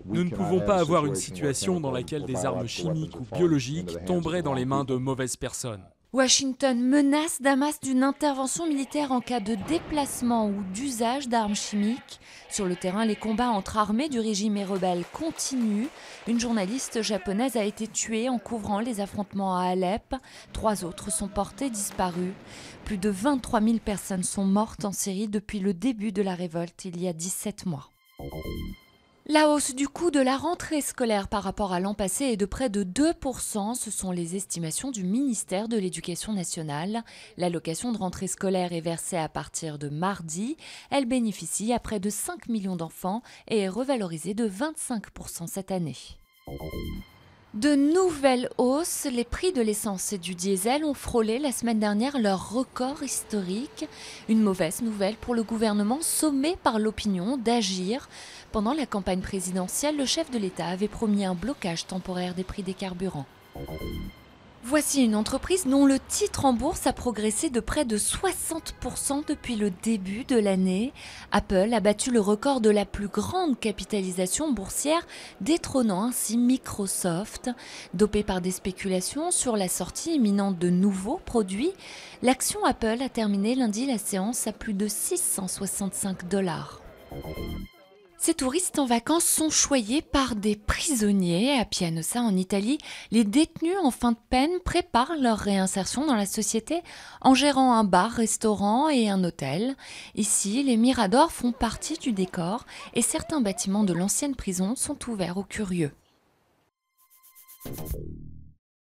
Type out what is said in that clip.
Nous ne pouvons pas avoir une situation dans laquelle des armes chimiques ou biologiques tomberaient dans les mains de mauvaises personnes. Washington menace Damas d'une intervention militaire en cas de déplacement ou d'usage d'armes chimiques. Sur le terrain, les combats entre armées du régime et rebelles continuent. Une journaliste japonaise a été tuée en couvrant les affrontements à Alep. 3 autres sont portés disparus. Plus de 23 000 personnes sont mortes en Syrie depuis le début de la révolte il y a 17 mois. La hausse du coût de la rentrée scolaire par rapport à l'an passé est de près de 2%. Ce sont les estimations du ministère de l'Éducation nationale. L'allocation de rentrée scolaire est versée à partir de mardi. Elle bénéficie à près de 5 millions d'enfants et est revalorisée de 25% cette année. De nouvelles hausses, les prix de l'essence et du diesel ont frôlé la semaine dernière leur record historique. Une mauvaise nouvelle pour le gouvernement sommé par l'opinion d'agir. Pendant la campagne présidentielle, le chef de l'État avait promis un blocage temporaire des prix des carburants. Voici une entreprise dont le titre en bourse a progressé de près de 60% depuis le début de l'année. Apple a battu le record de la plus grande capitalisation boursière, détrônant ainsi Microsoft. Dopée par des spéculations sur la sortie imminente de nouveaux produits, l'action Apple a terminé lundi la séance à plus de 665 $. Ces touristes en vacances sont choyés par des prisonniers. À Pianosa, en Italie, les détenus en fin de peine préparent leur réinsertion dans la société en gérant un bar, restaurant et un hôtel. Ici, les miradors font partie du décor et certains bâtiments de l'ancienne prison sont ouverts aux curieux.